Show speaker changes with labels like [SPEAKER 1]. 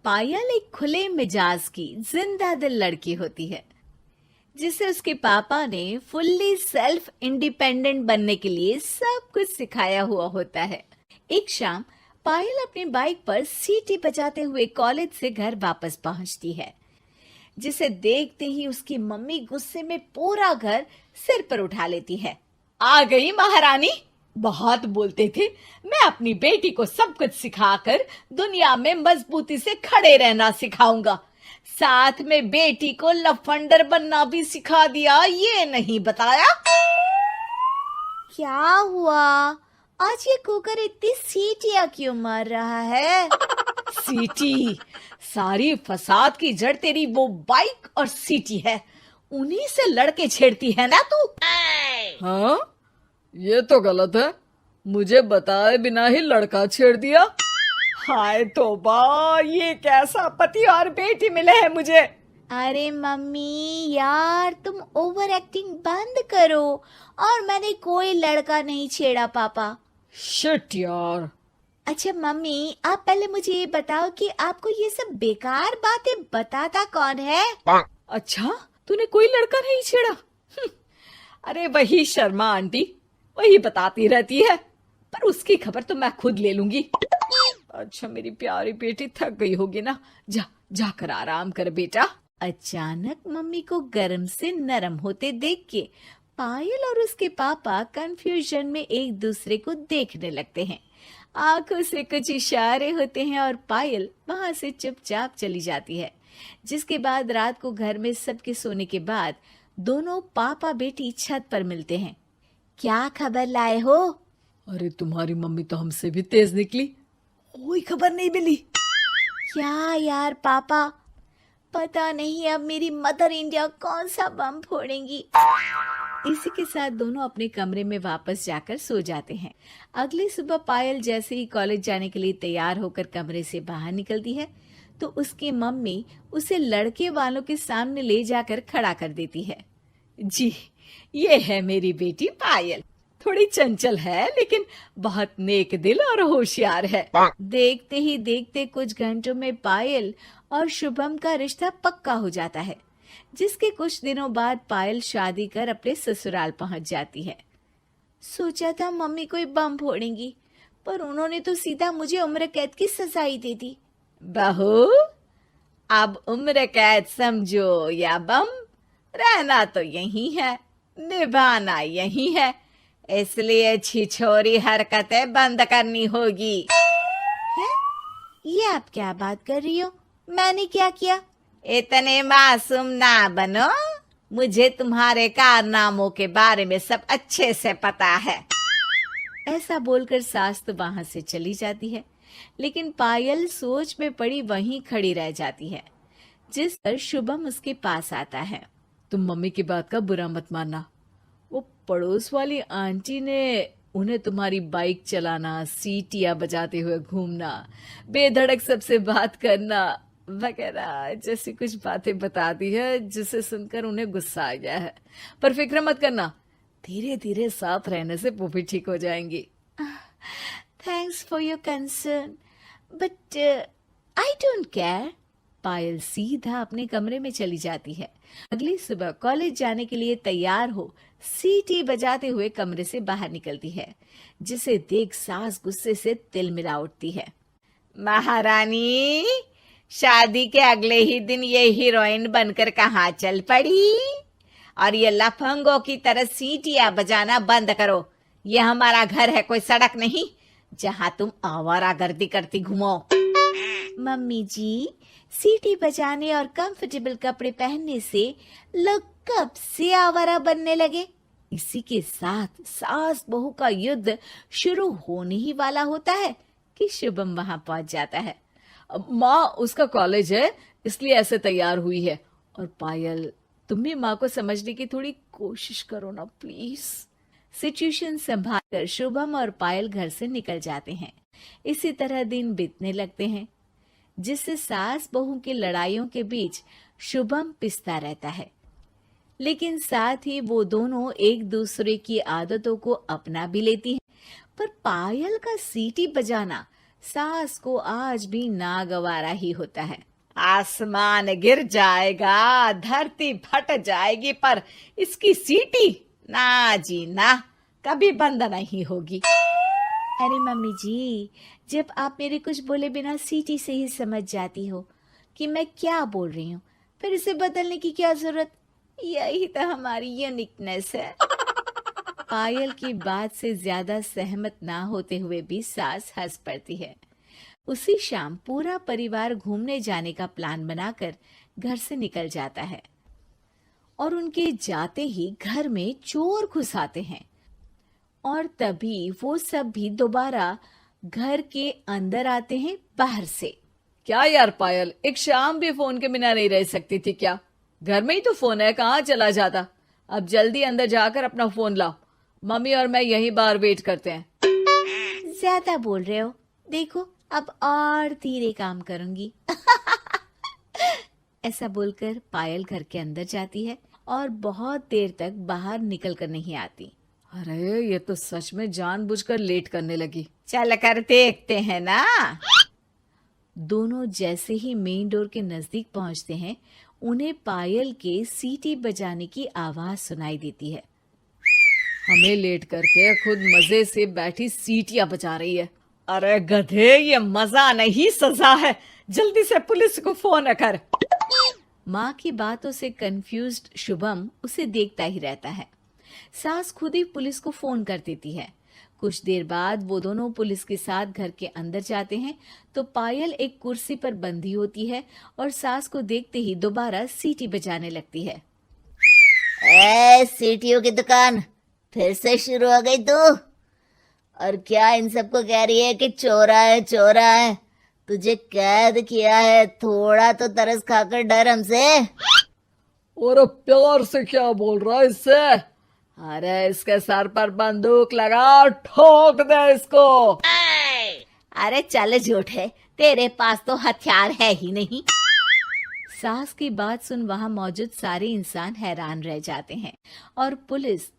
[SPEAKER 1] पायल एक खुले मिजाज की जिंदा दिल लड़की होती है जिसे उसके पापा ने फुल्ली सेल्फ इंडिपेंडेंट बनने के लिए सब कुछ सिखाया हुआ होता है। एक शाम पायल अपनी बाइक पर सीटी बजाते हुए कॉलेज से घर वापस पहुंचती है, जिसे देखते ही उसकी मम्मी गुस्से में पूरा घर सिर पर उठा लेती है। आ गई महारानी, बहुत बोलते थे मैं अपनी बेटी को सब कुछ सिखाकर दुनिया में मजबूती से खड़े रहना सिखाऊंगा, साथ में बेटी को लफंडर बनना भी सिखा दिया, ये नहीं बताया। क्या हुआ? आज ये कुकर इतनी सीटियां क्यों मार रहा है? सीटी? सारी फसाद की जड़ तेरी वो बाइक और सीटी है, उन्हीं से लड़के छेड़ती है ना तू।
[SPEAKER 2] हाँ, ये तो गलत है, मुझे बताए बिना ही लड़का छेड़ दिया।
[SPEAKER 1] हाय तौबा, ये कैसा पति और बेटी मिले हैं मुझे। अरे मम्मी यार, तुम ओवर एक्टिंग बंद करो, और मैंने कोई लड़का नहीं छेड़ा पापा।
[SPEAKER 2] शिट यार।
[SPEAKER 1] अच्छा मम्मी, आप पहले मुझे ये बताओ कि आपको ये सब बेकार बातें बताता कौन है?
[SPEAKER 2] अच्छा, तूने कोई लड़का नहीं छेड़ा?
[SPEAKER 1] अरे वही शर्मा आंटी, वही बताती रहती है, पर उसकी खबर तो मैं खुद ले लूंगी। अच्छा मेरी प्यारी बेटी, थक गई होगी ना, जा जाकर आराम कर बेटा। अचानक मम्मी को गर्म से नरम होते देख के पायल और उसके पापा कंफ्यूजन में एक दूसरे को देखने लगते हैं। आंखों से कुछ इशारे होते हैं और पायल वहां से चुपचाप चली जाती है। जिसके बाद रात को घर में सबके सोने के बाद दोनों पापा बेटी छत पर मिलते हैं। क्या खबर लाए हो?
[SPEAKER 2] अरे तुम्हारी मम्मी तो हमसे भी तेज निकली, कोई खबर नहीं मिली।
[SPEAKER 1] क्या यार पापा, पता नहीं अब मेरी मदर इंडिया कौन सा बम फोड़ेंगी। इसी के साथ दोनों अपने कमरे में वापस जाकर सो जाते हैं। अगली सुबह पायल जैसे ही कॉलेज जाने के लिए तैयार होकर कमरे से बाहर निकलती है तो उसकी मम्मी उसे लड़के वालों के सामने ले जाकर खड़ा कर देती है। जी, ये है मेरी बेटी पायल, थोड़ी चंचल है लेकिन बहुत नेक दिल और होशियार है। देखते ही देखते कुछ घंटों में पायल और शुभम का रिश्ता पक्का हो जाता है, जिसके कुछ दिनों बाद पायल शादी कर अपने ससुराल पहुंच जाती है। सोचा था मम्मी कोई बम फोड़ेंगी, पर उन्होंने तो सीधा मुझे उम्र कैद की सजा ही दे दी। बहू, अब उम्र कैद समझो या बम, रहना तो यही है, निभाना यही है, इसलिए छिछोरी हरकतें बंद करनी होगी। है? ये आप क्या बात कर रही हो? मैंने क्या किया? इतने मासूम ना बनो, मुझे तुम्हारे कारनामों के बारे में सब अच्छे से पता है। ऐसा बोलकर सास तो वहां से चली जाती है, लेकिन पायल सोच में पड़ी वहीं खड़ी रह जाती है। जिस पर शुभम उसके पास आता है।
[SPEAKER 2] तुम मम्मी की बात का बुरा मत मानना, वो पड़ोस वाली आंटी ने उन्हें तुम्हारी बाइक चलाना, सीटियां बजाते हुए घूमना, बेधड़क सबसे बात करना वगैरह जैसी कुछ बातें बता दी है, जिसे सुनकर उन्हें गुस्सा आ गया है। पर फिक्र मत करना, धीरे धीरे साथ रहने से वो भी ठीक हो जाएंगी।
[SPEAKER 1] Thanks for your concern, but I don't care. Payal सीधा अपने कमरे में चली जाती है। अगली सुबह कॉलेज जाने के लिए तैयार हो सीटी बजाते हुए कमरे से बाहर निकलती है, जिसे देख सास गुस्से से तिलमिला उठती है। महारानी, शादी के अगले ही दिन ये हीरोइन बनकर कहाँ चल पड़ी? और ये लफंगों की तरह सीटियां बजाना बंद करो। ये हमारा घर है, कोई सड़क नहीं जहाँ तुम आवारागर्दी करती घूमो। मम्मी जी, सीटी बजाने और कंफर्टेबल कपड़े पहनने से लोग कब से आवारा बनने लगे? इसी के साथ सास बहू का युद्ध शुरू होने ही वाला होता है कि शुभम वहां पहुंच जाता है।
[SPEAKER 2] माँ, उसका कॉलेज है इसलिए ऐसे तैयार हुई है। और पायल, तुम भी माँ को समझने की थोड़ी कोशिश करो ना प्लीज।
[SPEAKER 1] सिचुएशन संभालकर शुभम और पायल घर से निकल जाते हैं। इसी तरह दिन बीतने लगते हैं, जिससे सास बहू की लड़ाइयों के बीच शुभम पिसता रहता है, लेकिन साथ ही वो दोनों एक दूसरे की आदतों को अपना भी लेती हैं। पर पायल का सीटी बजाना सास को आज भी नागवारा ही होता है।
[SPEAKER 2] आसमान गिर जाएगा, धरती फट जाएगी, पर इसकी सीटी ना जी ना, कभी बंद नहीं होगी।
[SPEAKER 1] अरे मम्मी जी, जब आप मेरे कुछ बोले बिना सीटी से ही समझ जाती हो कि मैं क्या बोल रही हूँ, फिर इसे बदलने की क्या जरूरत? यही तो हमारी यूनिकनेस है। पायल की बात से ज्यादा सहमत ना होते हुए भी सास हंस पड़ती है। उसी शाम पूरा परिवार घूमने जाने का प्लान बनाकर घर से निकल जाता है और उनके जाते ही घर में चोर घुस आते हैं और तभी वो सब भी दोबारा घर के अंदर आते हैं बाहर से।
[SPEAKER 2] क्या यार पायल, एक शाम भी फोन के बिना नहीं रह सकती थी क्या? घर में ही तो फोन है, कहाँ चला जाता? अब जल्दी अंदर जाकर अपना फोन लाओ, मम्मी और मैं यहीं बाहर वेट करते हैं।
[SPEAKER 1] ज्यादा बोल रहे हो, देखो अब और धीरे काम करूंगी। ऐसा बोलकर पायल घर के अंदर जाती है और बहुत देर तक बाहर निकल कर नहीं आती।
[SPEAKER 2] अरे ये तो सच में जानबूझकर लेट करने लगी।
[SPEAKER 1] चल कर देखते हैं ना। दोनों जैसे ही मेन डोर के नजदीक पहुंचते हैं, उन्हें पायल के सीटी बजाने की आवाज सुनाई देती है।
[SPEAKER 2] हमें लेट करके खुद मजे से बैठी सीटियां बजा रही है। अरे गधे, ये मजा नहीं सजा है, जल्दी से पुलिस को फोन कर।
[SPEAKER 1] माँ की बातों से कंफ्यूज्ड शुभम उसे देखता ही रहता है। सास खुद ही पुलिस को फोन कर देती है। कुछ देर बाद वो दोनों पुलिस के साथ घर के अंदर जाते हैं तो पायल एक कुर्सी पर बंधी होती है और सास को देखते ही दोबारा सीटी बजाने लगती है।
[SPEAKER 3] सीटियों की दुकान फिर से शुरू हो गई तू? और क्या इन सबको कह रही है कि चोरा है चोरा है? तुझे कैद किया है, थोड़ा तो तरस खाकर डर हमसे।
[SPEAKER 2] और प्यार से क्या बोल रहा है इससे? अरे इसके सर पर बंदूक लगा, ठोक दे इसको।
[SPEAKER 1] अरे चल झूठे, तेरे पास तो हथियार है ही नहीं। सास की बात सुन वहां मौजूद सारे इंसान हैरान रह जाते हैं और पुलिस